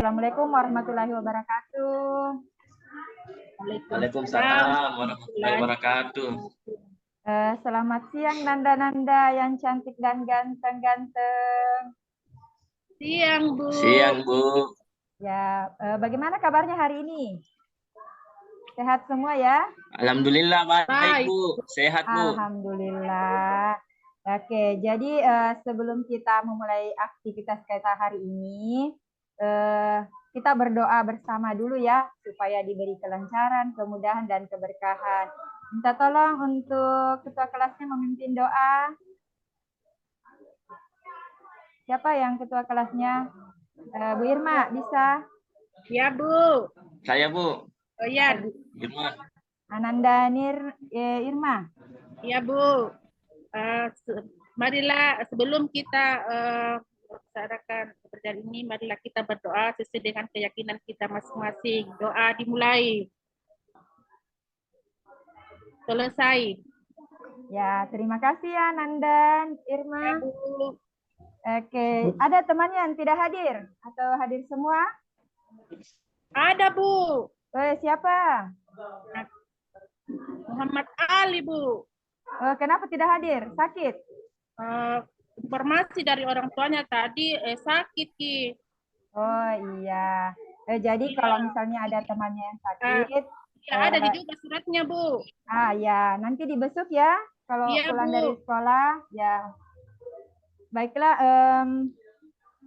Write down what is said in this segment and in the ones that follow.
Assalamualaikum warahmatullahi wabarakatuh. Waalaikumsalam warahmatullahi wabarakatuh. Selamat siang Nanda-nanda yang cantik dan ganteng-ganteng. Siang, Bu. Siang, Bu. Ya, bagaimana kabarnya hari ini? Sehat semua ya? Alhamdulillah baik, Bu. Sehat, Bu. Alhamdulillah. Oke, jadi sebelum kita memulai aktivitas kita hari ini, kita berdoa bersama dulu ya, supaya diberi kelancaran, kemudahan, dan keberkahan. Minta tolong untuk ketua kelasnya memimpin doa. Siapa yang ketua kelasnya? Bu Irma, bisa? Ya, Bu. Saya, Bu. Oh ya. Irma. Ananda Irma. Ya, Bu. Marilah sebelum kita melaksanakan pekerjaan ini, marilah kita berdoa sesuai dengan keyakinan kita masing-masing. Doa dimulai. Selesai. Ya, terima kasih ya Nanda Irma. Ya, Bu. Oke, ada temannya yang tidak hadir atau hadir semua? Ada, Bu. Siapa? Muhammad Ali, Bu. Kenapa tidak hadir? Sakit? Informasi dari orang tuanya tadi sakit, Ki. Oh iya. Jadi kalau misalnya ada temannya yang sakit, ya ada juga suratnya, Bu. Ya, nanti dibesuk ya kalau pulang Bu. dari sekolah. Ya, baiklah.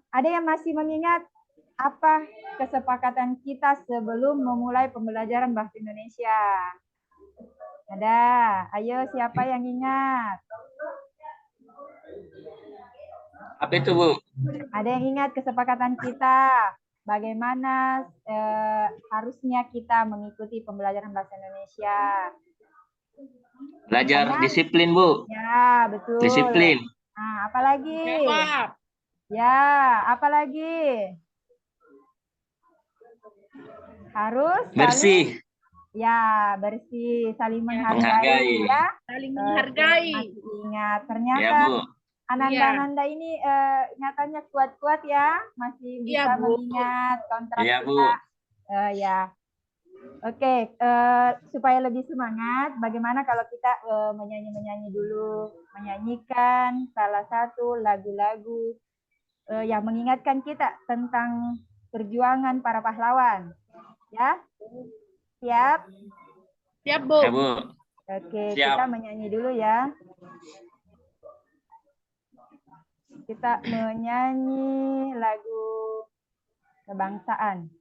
Ada yang masih mengingat apa kesepakatan kita sebelum memulai pembelajaran bahasa Indonesia? Ada. Ayo, siapa yang ingat? Apa itu, Bu? Ada yang ingat kesepakatan kita? Bagaimana harusnya kita mengikuti pembelajaran bahasa Indonesia? Belajar disiplin, Bu. Ya, betul. Disiplin. Nah, apalagi? Ya, apalagi? Harus bersih. Ya, bersih, saling menghargai. Ya. Saling menghargai. Masih ingat. Ternyata ya, Bu. Ananda ini ingatannya kuat-kuat ya, masih bisa mengingat kontrak kita. Ya. Oke, supaya lebih semangat, bagaimana kalau kita menyanyi dulu, menyanyikan salah satu lagu-lagu yang mengingatkan kita tentang perjuangan para pahlawan. Ya, siap? Siap, Bu. Ya, Bu. Oke, siap. Kita menyanyi dulu ya. Kita menyanyi lagu kebangsaan.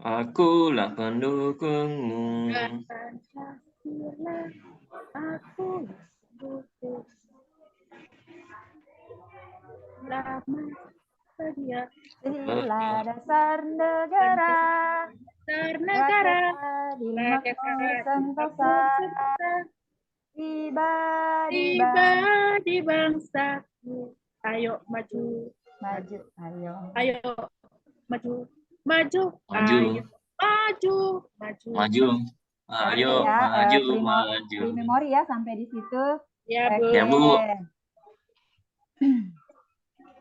Akulah pendukungmu. Pancasila, aku butuh lama sedia Inilah dasar negara, bernegara, adil rakyat makmur makmur sentosa, sentosa, tiba di tiba di bangsaku. Ayo maju, maju, ayo. ayo maju, maju, Maju, ayo maju, maju. maju. Oke Ayo, ya, maju, maju. free memori ya sampai di situ. Ya, Bu. Ya, Bu.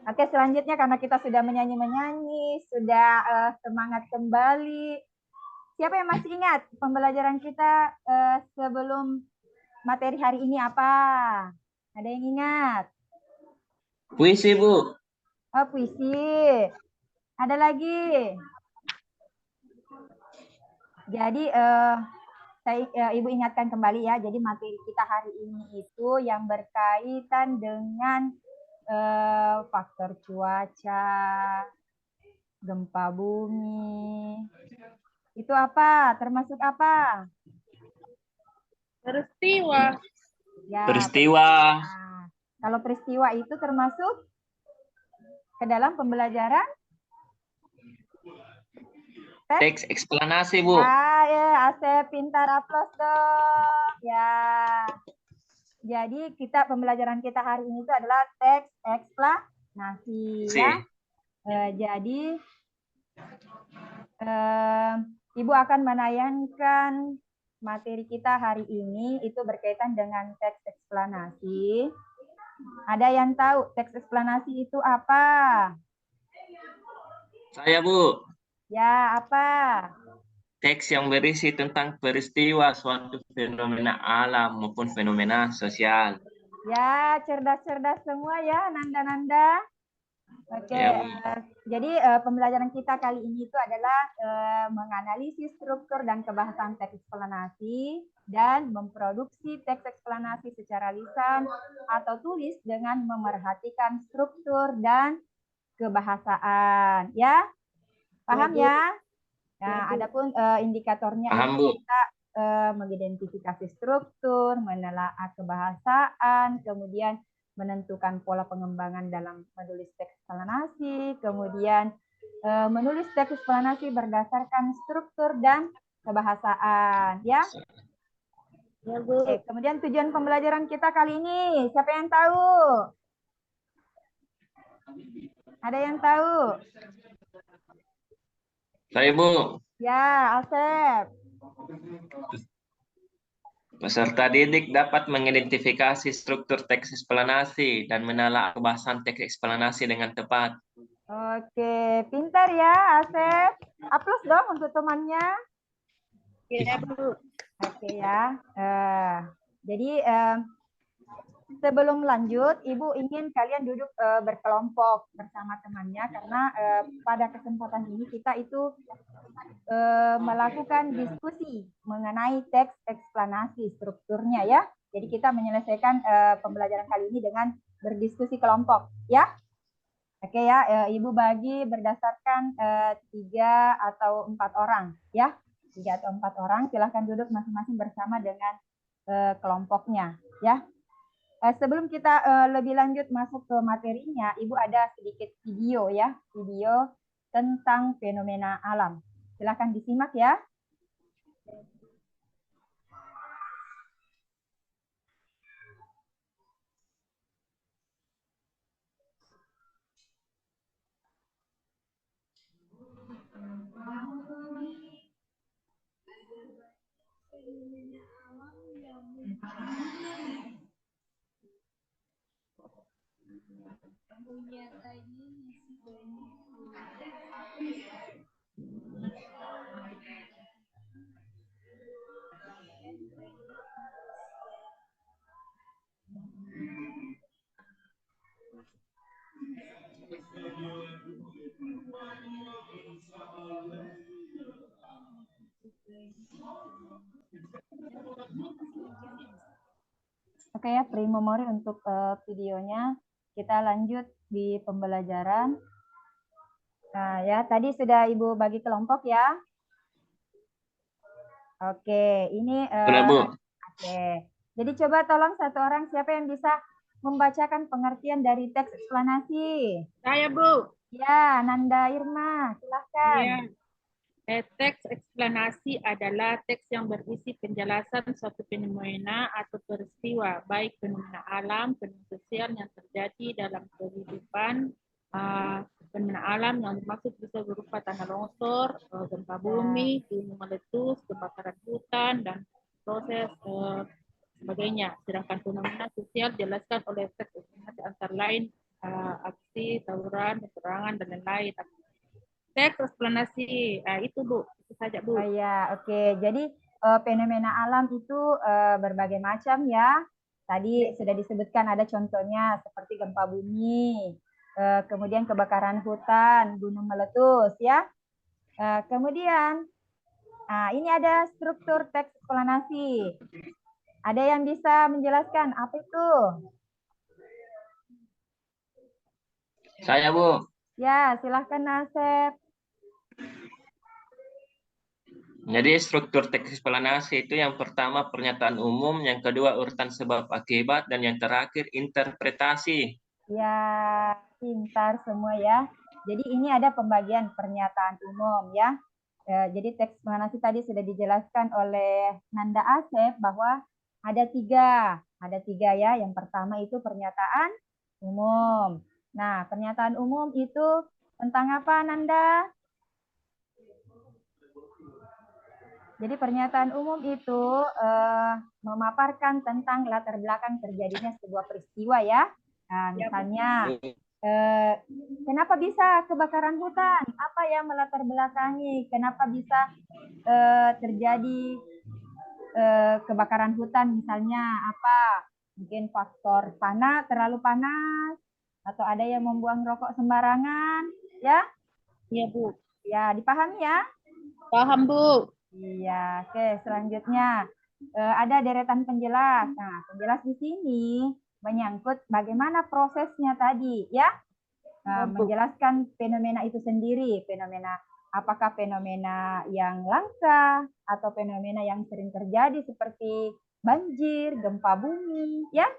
Oke, selanjutnya karena kita sudah menyanyi-menyanyi, sudah semangat kembali. Siapa yang masih ingat pembelajaran kita sebelum materi hari ini apa? Ada yang ingat? Puisi, Bu. Oh, puisi. Ada lagi. Jadi Ibu ingatkan kembali ya. Jadi materi kita hari ini itu yang berkaitan dengan faktor cuaca, gempa bumi. Itu apa? Termasuk apa? Peristiwa. Ya, Peristiwa. Nah, kalau peristiwa itu termasuk ke dalam pembelajaran Teks eksplanasi, Bu. ya, Asep pintar, aplaus dong. Ya. Jadi pembelajaran kita hari ini itu adalah teks eksplanasi ya. Jadi Ibu akan menayangkan materi kita hari ini itu berkaitan dengan teks eksplanasi. Ada yang tahu teks eksplanasi itu apa? Saya, Bu. Ya, apa? Teks yang berisi tentang peristiwa suatu fenomena alam maupun fenomena sosial. Ya, cerdas-cerdas semua ya, Nanda-Nanda. Oke, Ya, Bu. jadi pembelajaran kita kali ini itu adalah menganalisis struktur dan kebahasan teks eksplanasi dan memproduksi teks eksplanasi secara lisan atau tulis dengan memerhatikan struktur dan kebahasaan. Ya, paham ya? Nah, adapun indikatornya Paham, itu Bu. kita mengidentifikasi struktur, menelaah kebahasaan, kemudian menentukan pola pengembangan dalam menulis teks eksplanasi, kemudian menulis teks eksplanasi berdasarkan struktur dan kebahasaan, ya. Ya, Bu. Oke, kemudian tujuan pembelajaran kita kali ini, siapa yang tahu? Ada yang tahu? Saya, Bu. Ya, Asep. Peserta didik dapat mengidentifikasi struktur teks eksplanasi dan menelaah kebahasan teks eksplanasi dengan tepat. Oke, pintar ya, Asep. Aplaus dong untuk temannya. Ya, Bu. Oke ya. Jadi sebelum lanjut, Ibu ingin kalian duduk berkelompok bersama temannya karena pada kesempatan ini kita itu melakukan diskusi mengenai teks eksplanasi strukturnya ya. Jadi kita menyelesaikan pembelajaran kali ini dengan berdiskusi kelompok ya. Oke ya, Ibu bagi berdasarkan 3 atau 4 orang ya. 3 atau 4 orang, silahkan duduk masing-masing bersama dengan kelompoknya ya. Sebelum kita lebih lanjut masuk ke materinya, Ibu ada sedikit video ya, video tentang fenomena alam. Silahkan disimak ya. Oke ya, pre-memori untuk videonya. Kita lanjut di pembelajaran. Nah ya, tadi sudah Ibu bagi kelompok ya. Oke, ini Sudah, Bu. oke. Jadi coba tolong satu orang siapa yang bisa membacakan pengertian dari teks eksplanasi. Saya, Bu. Ya, Nanda Irma, silahkan. Ya. Teks eksplanasi adalah teks yang berisi penjelasan suatu fenomena atau peristiwa, baik fenomena alam, fenomena sosial yang terjadi dalam kehidupan. Fenomena alam yang dimaksud bisa berupa tanah longsor, gempa bumi, gunung meletus, kebakaran hutan, dan proses sebagainya. Sedangkan fenomena sosial dijelaskan oleh teks eksplanasi antara lain aksi, tawuran, peperangan, dan lain-lain. Teks eksplanasi, itu Bu, itu saja Bu. Oh ya, oke. Jadi fenomena alam itu berbagai macam ya. Tadi sudah disebutkan ada contohnya seperti gempa bumi, kemudian kebakaran hutan, gunung meletus ya. Kemudian, ini ada struktur teks eksplanasi. Ada yang bisa menjelaskan apa itu? Saya, Bu. Ya, silahkan Nasep. Jadi struktur teks eksplanasi itu yang pertama pernyataan umum, yang kedua urutan sebab akibat, dan yang terakhir interpretasi. Ya, pintar semua ya. Jadi ini ada pembagian pernyataan umum ya. Jadi teks eksplanasi tadi sudah dijelaskan oleh Nanda Asep bahwa ada tiga ya. Yang pertama itu pernyataan umum. Nah, pernyataan umum itu tentang apa, Nanda? Jadi pernyataan umum itu memaparkan tentang latar belakang terjadinya sebuah peristiwa ya. Nah, misalnya kenapa bisa kebakaran hutan? Apa yang melatar belakangi? Kenapa bisa terjadi kebakaran hutan? Misalnya apa? Mungkin faktor terlalu panas, atau ada yang membuang rokok sembarangan, ya? Iya Bu. Ya, dipahami ya? Paham Bu. Iya, oke. Selanjutnya ada deretan penjelas. Nah, penjelas di sini menyangkut bagaimana prosesnya tadi, ya. Menjelaskan fenomena itu sendiri, apakah fenomena yang langka atau fenomena yang sering terjadi seperti banjir, gempa bumi, ya.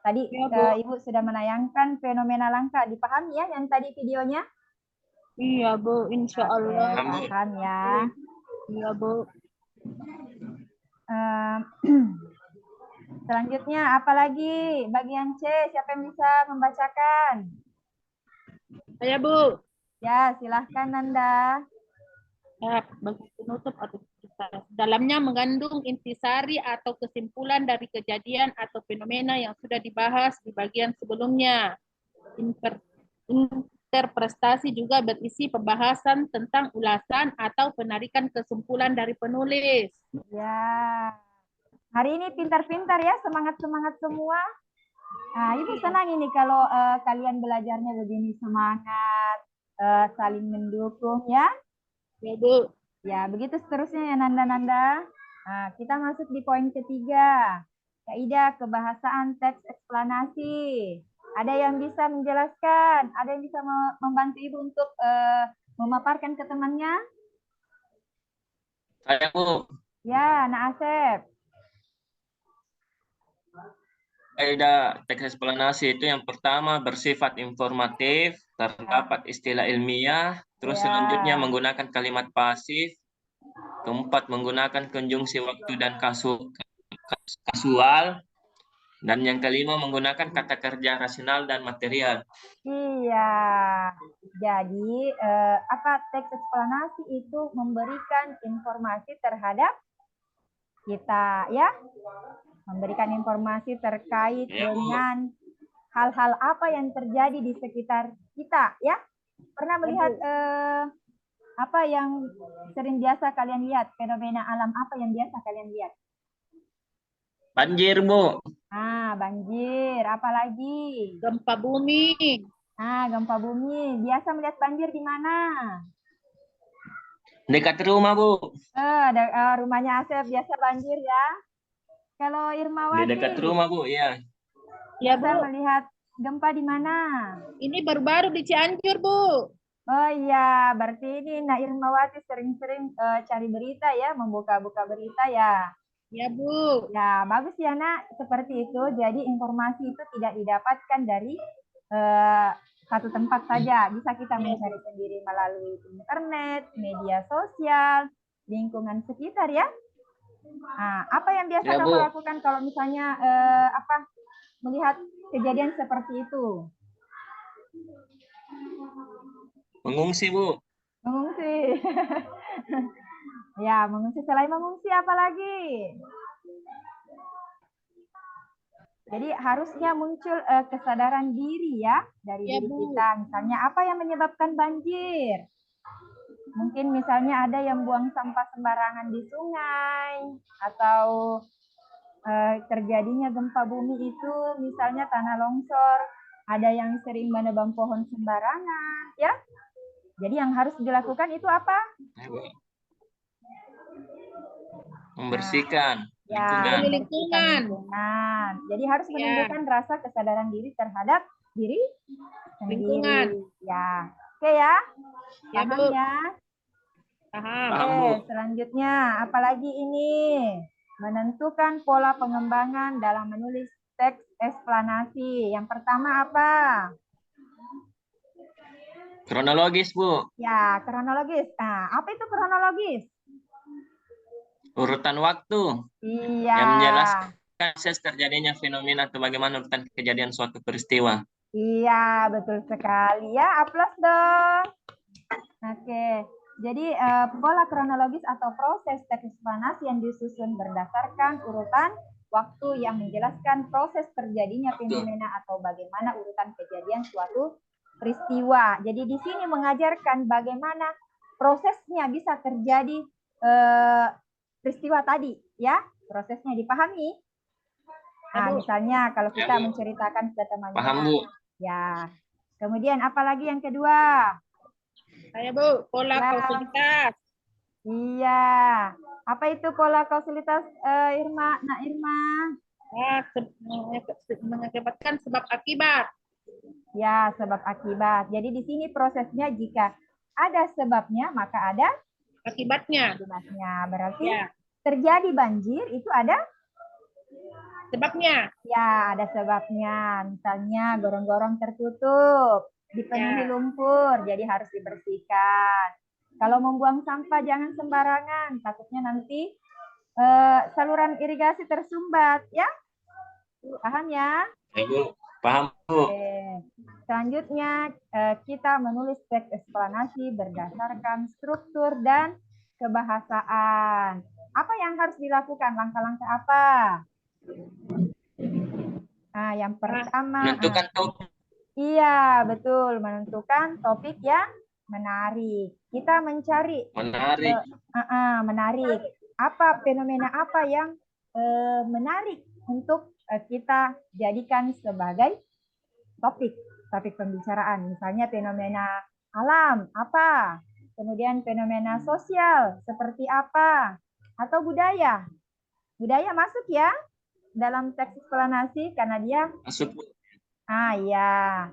Tadi Ya, Ibu sudah menayangkan fenomena langka, dipahami ya yang tadi videonya? Iya Bu, insya Allah. Oke, paham ya. Iya Bu. Selanjutnya apalagi bagian C, siapa yang bisa membacakan? Saya Bu. Ya, silahkan Nanda. Ya, bagi penutup atau dalamnya mengandung intisari atau kesimpulan dari kejadian atau fenomena yang sudah dibahas di bagian sebelumnya. Interpretasi juga berisi pembahasan tentang ulasan atau penarikan kesimpulan dari penulis. Ya, hari ini pintar-pintar ya, semangat-semangat semua. Nah, Ibu senang ini kalau kalian belajarnya begini semangat, saling mendukung ya. Ya Bu. Ya, begitu seterusnya ya Nanda-Nanda. Nah, kita masuk di poin ketiga. Kaidah kebahasaan teks eksplanasi. Ada yang bisa menjelaskan? Ada yang bisa membantu Ibu untuk memaparkan ke temannya? Saya, Bu. Ya, Nak Asep. Kaidah teks eksplanasi itu yang pertama bersifat informatif, terdapat istilah ilmiah, terus selanjutnya menggunakan kalimat pasif, keempat menggunakan konjungsi waktu dan kasual, dan yang kelima menggunakan kata kerja rasional dan material. Iya. Jadi apa teks eksplanasi itu memberikan informasi terhadap kita ya, memberikan informasi terkait dengan hal-hal apa yang terjadi di sekitar kita ya. Pernah melihat apa yang sering biasa kalian lihat, fenomena alam apa yang biasa kalian lihat? Banjir, Bu. Banjir, apalagi? Gempa bumi. Gempa bumi. Biasa melihat banjir di mana? Dekat rumah, Bu. Rumahnya Asep biasa banjir ya. Kalau Di Irmawati, dekat rumah, Bu, ya. Ya, bisa Bu. melihat gempa di mana? Ini baru-baru di Cianjur, Bu. Oh iya, berarti ini Nak Irmawati sering-sering cari berita ya, membuka-buka berita ya. Ya, Bu. Ya, bagus ya Nak, seperti itu. Jadi informasi itu tidak didapatkan dari satu tempat saja. Bisa kita mencari sendiri melalui internet, media sosial, lingkungan sekitar ya. Nah, apa yang biasa Ya, kamu Bu. lakukan kalau misalnya melihat kejadian seperti itu? Mengungsi, Bu. Mengungsi. Ya, mengungsi. Selain mengungsi apa lagi? Jadi harusnya muncul kesadaran diri ya dari Ya, diri Bu. kita. Misalnya apa yang menyebabkan banjir? Mungkin misalnya ada yang buang sampah sembarangan di sungai atau terjadinya gempa bumi itu misalnya tanah longsor, ada yang sering menebang pohon sembarangan ya. Jadi yang harus dilakukan itu apa? Ya, Bu. Membersihkan Ya, lingkungan. membersihkan lingkungan. Jadi harus menumbuhkan rasa kesadaran diri terhadap diri Lingkungan. sendiri. Ya, oke ya. Ya, Paham Bu. ya? Paham. Paham, Oke, Bu. selanjutnya apalagi ini? Menentukan pola pengembangan dalam menulis teks eksplanasi. Yang pertama apa? Kronologis, Bu. Ya, kronologis. Nah, apa itu kronologis? Urutan waktu Iya. yang menjelaskan proses terjadinya fenomena atau bagaimana urutan kejadian suatu peristiwa. Iya, betul sekali ya. Aplaus dong. Oke. Jadi pola kronologis atau proses teks eksplanasi yang disusun berdasarkan urutan waktu yang menjelaskan proses terjadinya fenomena atau bagaimana urutan kejadian suatu peristiwa. Jadi di sini mengajarkan bagaimana prosesnya bisa terjadi peristiwa tadi, ya. Prosesnya dipahami. Nah, misalnya kalau kita menceritakan ke temannya. Paham, Bu. Ya. Kemudian apalagi yang kedua? Saya, Bu, pola Ya. kausalitas. Iya. Apa itu pola kausalitas, Irma? Nah, Irma. Ya, mengakibatkan sebab akibat. Ya, sebab akibat. Jadi di sini prosesnya jika ada sebabnya, maka ada Akibatnya. akibatnya. Berarti Ya. terjadi banjir itu ada Sebabnya. ya, ada sebabnya. Misalnya gorong-gorong tertutup, dipenuhi lumpur, jadi harus dibersihkan. Kalau membuang sampah jangan sembarangan, takutnya nanti saluran irigasi tersumbat, ya. Paham ya? Ibu, paham, Bu. Oke. Selanjutnya kita menulis teks eksplanasi berdasarkan struktur dan kebahasaan. Apa yang harus dilakukan? Langkah-langkah apa? Nah, yang pertama, Menentukan topik. iya betul, menentukan topik yang menarik. Kita mencari Menarik. menarik. Apa fenomena apa yang menarik untuk kita jadikan sebagai topik pembicaraan. Misalnya fenomena alam apa, kemudian fenomena sosial seperti apa, atau budaya. Budaya masuk ya dalam teks eksplanasi karena dia Masuk. ya.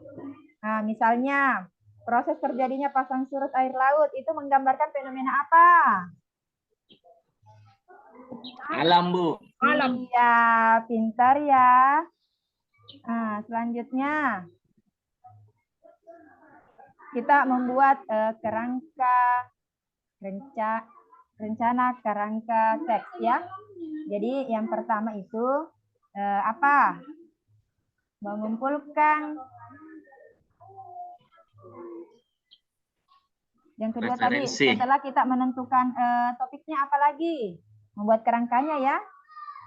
Nah, misalnya proses terjadinya pasang surut air laut itu menggambarkan fenomena apa? Alam, Bu. Alam. Iya, pintar ya. Nah, selanjutnya kita membuat rencana kerangka teks ya. Jadi yang pertama itu apa? Mengumpulkan. Yang kedua Referensi. tadi setelah kita menentukan topiknya apa lagi? Membuat kerangkanya ya.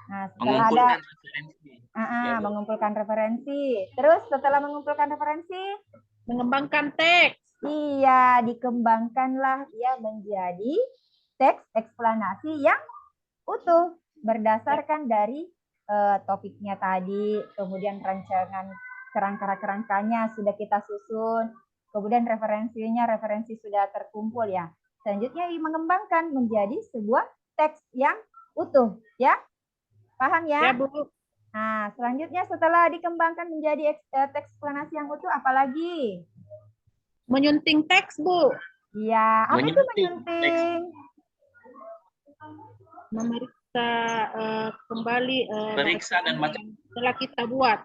Nah, setelah Mengumpulkan ada referensi. mengumpulkan referensi. Terus setelah mengumpulkan referensi, Mengembangkan teks. iya, dikembangkanlah dia menjadi teks eksplanasi yang utuh berdasarkan dari topiknya tadi, kemudian rancangan kerangkanya sudah kita susun, kemudian referensi sudah terkumpul ya. Selanjutnya mengembangkan menjadi sebuah teks yang utuh ya. Paham Ya, ya? Bu. Nah, selanjutnya setelah dikembangkan menjadi teks eksplanasi yang utuh, apalagi? Menyunting teks, Bu. Iya, apa itu Menyunting teks. menyunting? Memeriksa kembali Periksa dan baca. yang telah kita buat.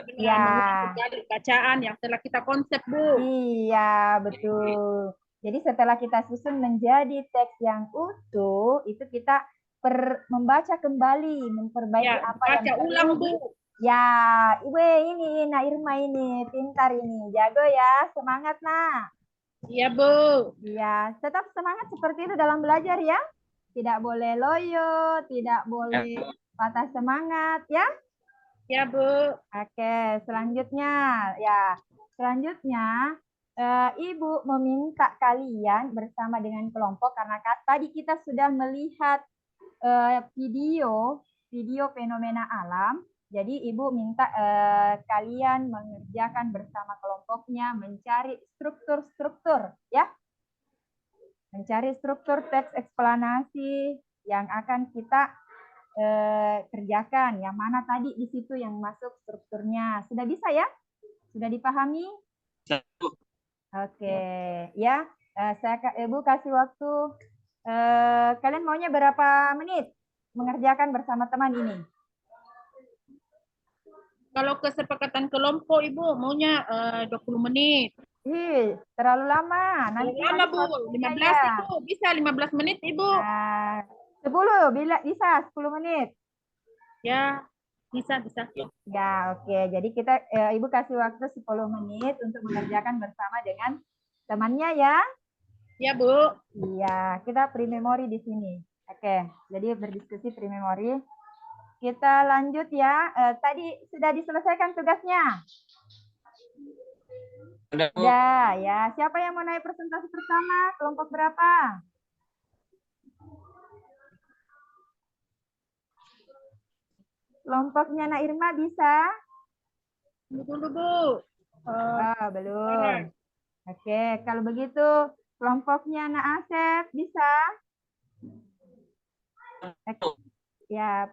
Dengan Ya. mengulang kembali bacaan yang telah kita konsep, Bu. Iya, betul. Jadi setelah kita susun menjadi teks yang utuh, itu kita membaca kembali, memperbaiki Ya, apa yang baca perlu. ulang, Bu. Ya, ini Nak Irma ini, pintar ini. Jago ya, semangat Nak. Iya, Bu. Ya, tetap semangat seperti itu dalam belajar ya. Tidak boleh loyo, tidak boleh patah semangat ya. Ya, Bu. Oke, selanjutnya ya. Selanjutnya Ibu meminta kalian bersama dengan kelompok karena tadi kita sudah melihat video fenomena alam. Jadi Ibu minta kalian mengerjakan bersama kelompoknya mencari struktur-struktur ya. Mencari struktur teks eksplanasi yang akan kita kerjakan. Yang mana tadi di situ yang masuk strukturnya. Sudah bisa ya? Sudah dipahami? Oke, ya. Ibu kasih waktu. Kalian maunya berapa menit mengerjakan bersama teman ini? Kalau kesepakatan kelompok, Ibu, maunya 20 menit. Terlalu lama. Nanti Lama, Bu. 15, ya. Ibu. Bisa 15 menit, Ibu. 10, bisa 10 menit. Ya, bisa. Ya, oke. Jadi kita Ibu kasih waktu 10 menit untuk mengerjakan bersama dengan temannya ya. Ya, Bu. Iya, kita pre-memori di sini. Oke, jadi berdiskusi pre-memori. Kita lanjut ya. Tadi sudah diselesaikan tugasnya? Sudah, ya. Siapa yang mau naik presentasi pertama? Kelompok berapa? Kelompoknya Nak Irma bisa? Dulu, Bu. Belum. Oke, kalau begitu kelompoknya Nak Asep bisa? Ya,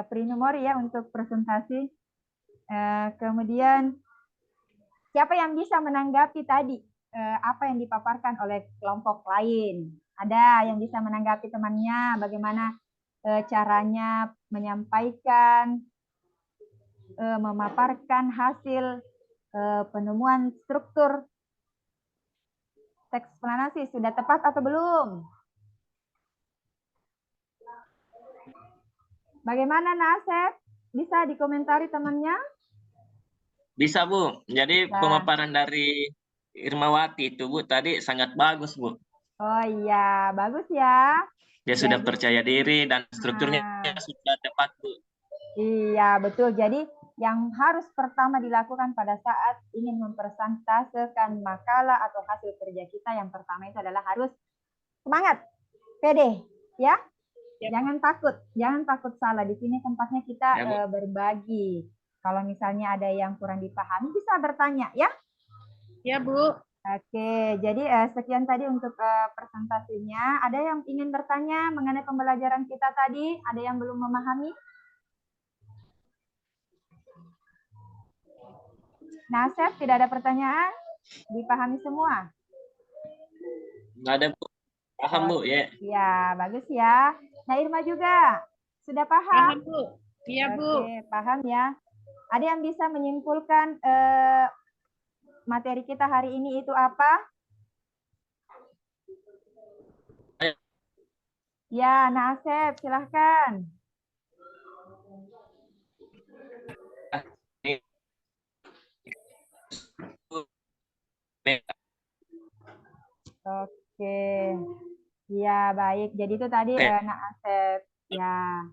pre-memori ya untuk presentasi. Kemudian siapa yang bisa menanggapi tadi apa yang dipaparkan oleh kelompok lain? Ada yang bisa menanggapi temannya bagaimana caranya menyampaikan, memaparkan hasil penemuan struktur teks eksplanasi. Sudah tepat atau belum? Bagaimana Nasep? Bisa dikomentari temannya? Bisa, Bu. Jadi pemaparan dari Irmawati itu, Bu, tadi sangat bagus, Bu. Oh iya, bagus ya. Dia sudah percaya diri dan strukturnya sudah tepat, Bu. Iya, betul. Jadi yang harus pertama dilakukan pada saat ingin mempresentasekan makalah atau hasil kerja kita, yang pertama itu adalah harus semangat, pede, ya. Jangan takut salah. Di sini tempatnya kita berbagi. Kalau misalnya ada yang kurang dipahami, bisa bertanya, ya. Ya, Bu. Oke, jadi sekian tadi untuk presentasinya. Ada yang ingin bertanya mengenai pembelajaran kita tadi? Ada yang belum memahami? Nasep, tidak ada pertanyaan? Dipahami semua? Nggak ada, Bu. Paham, Bu, ya. Ya, bagus ya. Nah, Irma juga. Sudah paham? Paham, Bu. Iya, Bu. Oke, paham ya. Ada yang bisa menyimpulkan materi kita hari ini itu apa? Ya, Nasep, silahkan. Oke. Ya, baik. Jadi itu tadi Nak Asep. Ya.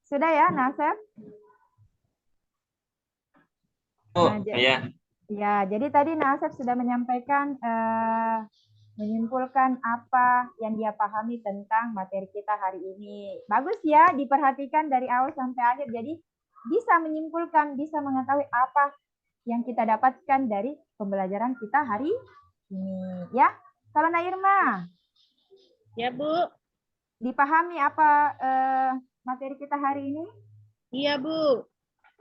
Sudah ya, Nak Asep? Ya. Ya, jadi tadi Nak Asep sudah menyampaikan menyimpulkan apa yang dia pahami tentang materi kita hari ini. Bagus ya, diperhatikan dari awal sampai akhir. Jadi bisa menyimpulkan, bisa mengetahui apa yang kita dapatkan dari pembelajaran kita hari ini. Ya, kalau Nak Irma, Ya, Bu. Dipahami apa materi kita hari ini? Iya, Bu.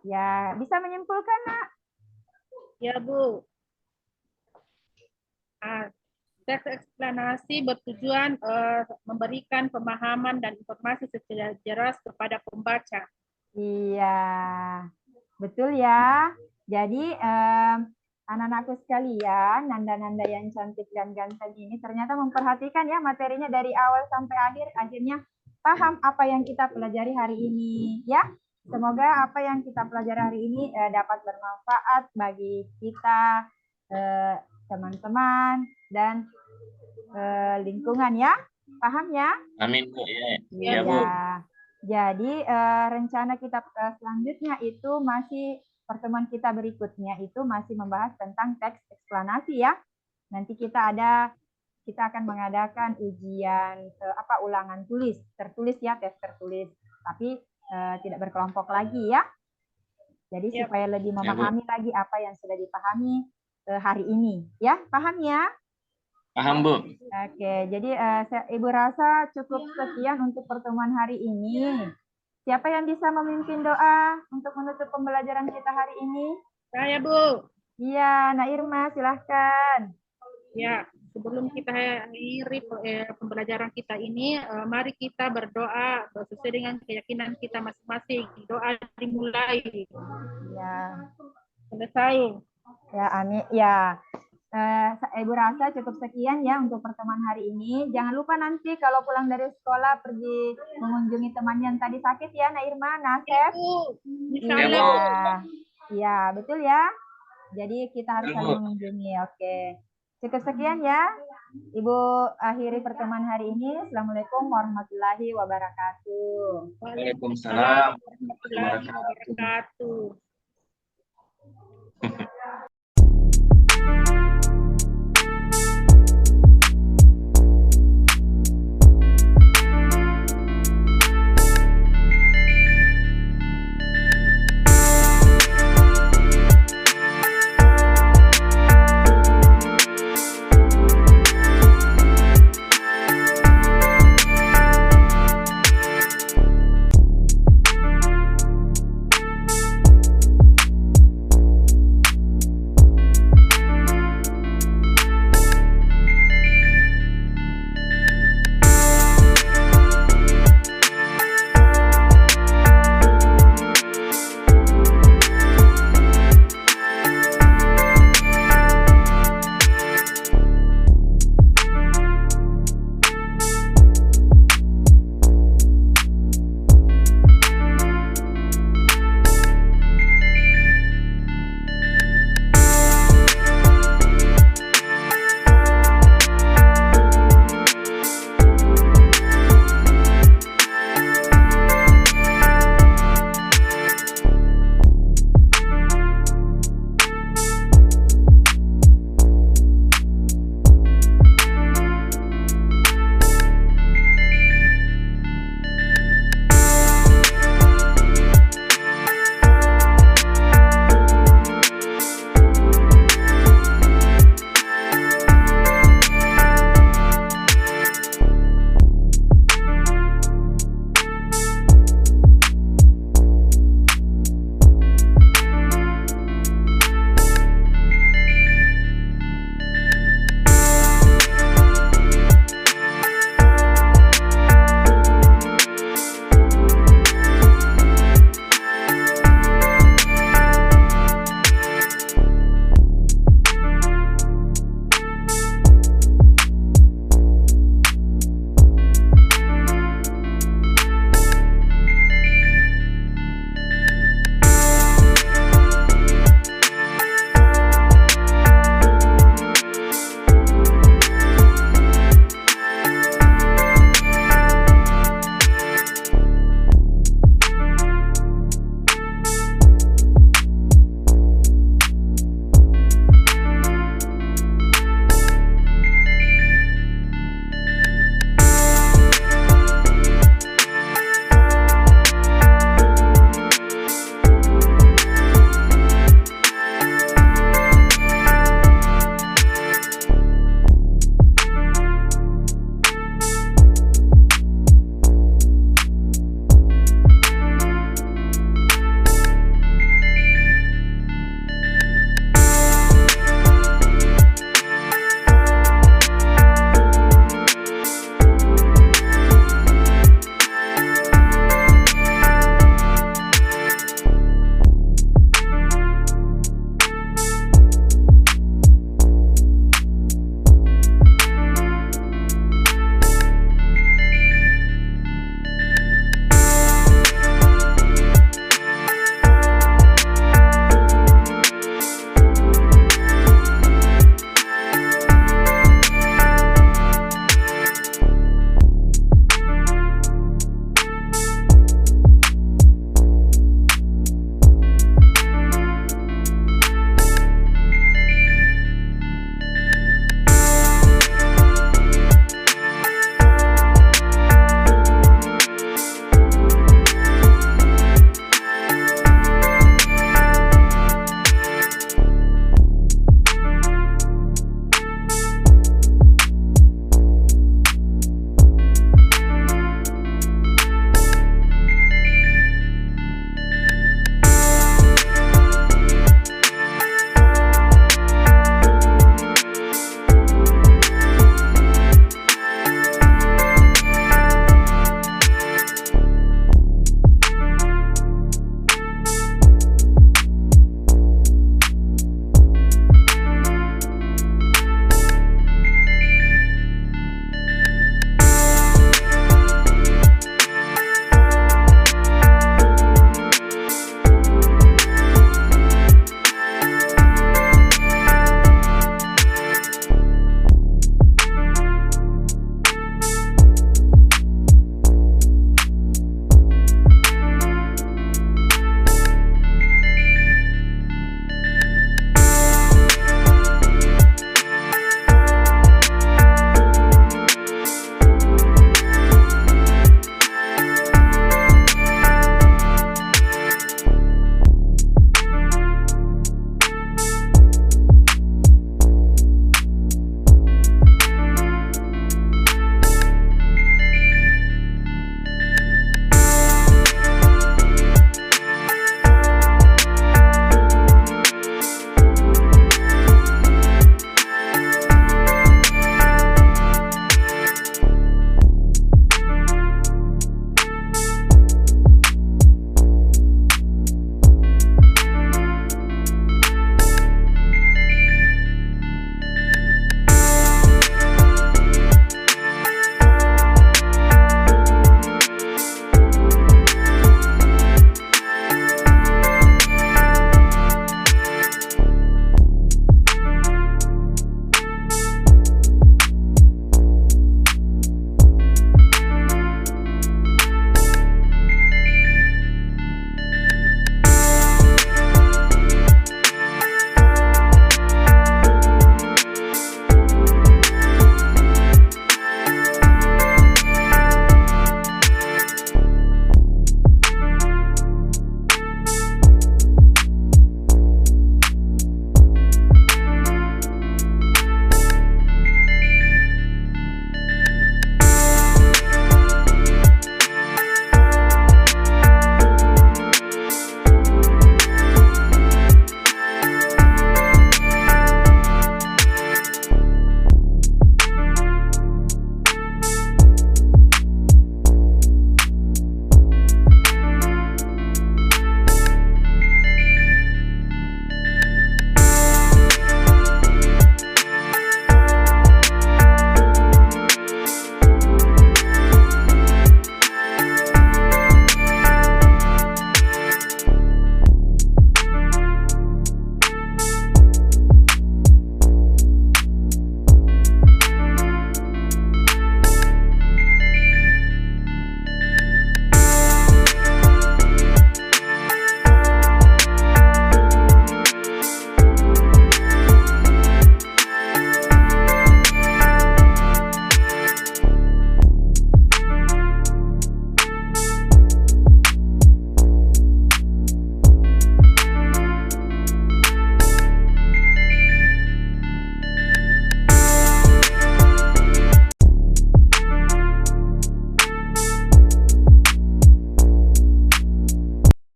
Ya, bisa menyimpulkan, Nak? Ya, Bu. Ah, teks eksplanasi bertujuan memberikan pemahaman dan informasi secara jelas kepada pembaca. Iya, betul ya. Jadi anak-anakku sekalian, nanda-nanda yang cantik dan ganteng ini ternyata memperhatikan ya materinya dari awal sampai akhir, akhirnya paham apa yang kita pelajari hari ini ya. Semoga apa yang kita pelajari hari ini dapat bermanfaat bagi kita, teman-teman, dan lingkungan ya. Paham ya? Amin, Bu. Ya, Ya, ya, Bu. Iya. Jadi rencana kita selanjutnya itu masih pertemuan kita berikutnya itu masih membahas tentang teks eksplanasi ya. Nanti kita akan mengadakan ujian ulangan tulis, tertulis ya, tes tertulis. Tapi tidak berkelompok lagi ya. Jadi Ya, supaya lebih Ya, Bu. memahami lagi apa yang sudah dipahami hari ini ya. Paham ya? Paham, Bu. Oke, jadi Ibu rasa cukup sekian untuk pertemuan hari ini. Siapa yang bisa memimpin doa untuk menutup pembelajaran kita hari ini? saya, Bu. Iya, Nak Irma, silahkan. Ya, sebelum kita akhiri pembelajaran kita ini, mari kita berdoa sesuai dengan keyakinan kita masing-masing. Doa dimulai. Ya, Selesai. ya, amin. Ya, Ibu rasa cukup sekian ya untuk pertemuan hari ini. Jangan lupa nanti kalau pulang dari sekolah pergi mengunjungi teman yang tadi sakit ya, Nak Irma, Nasef. Bu. Ya, Insyaallah, Bu. Bu. Iya, betul ya. Jadi kita harus Ya, saling Bu. mengunjungi. Oke. Cukup sekian ya. Ibu akhiri pertemuan hari ini. Assalamualaikum warahmatullahi wabarakatuh. Waalaikumsalam warahmatullahi warahmatullahi wabarakatuh. wabarakatuh.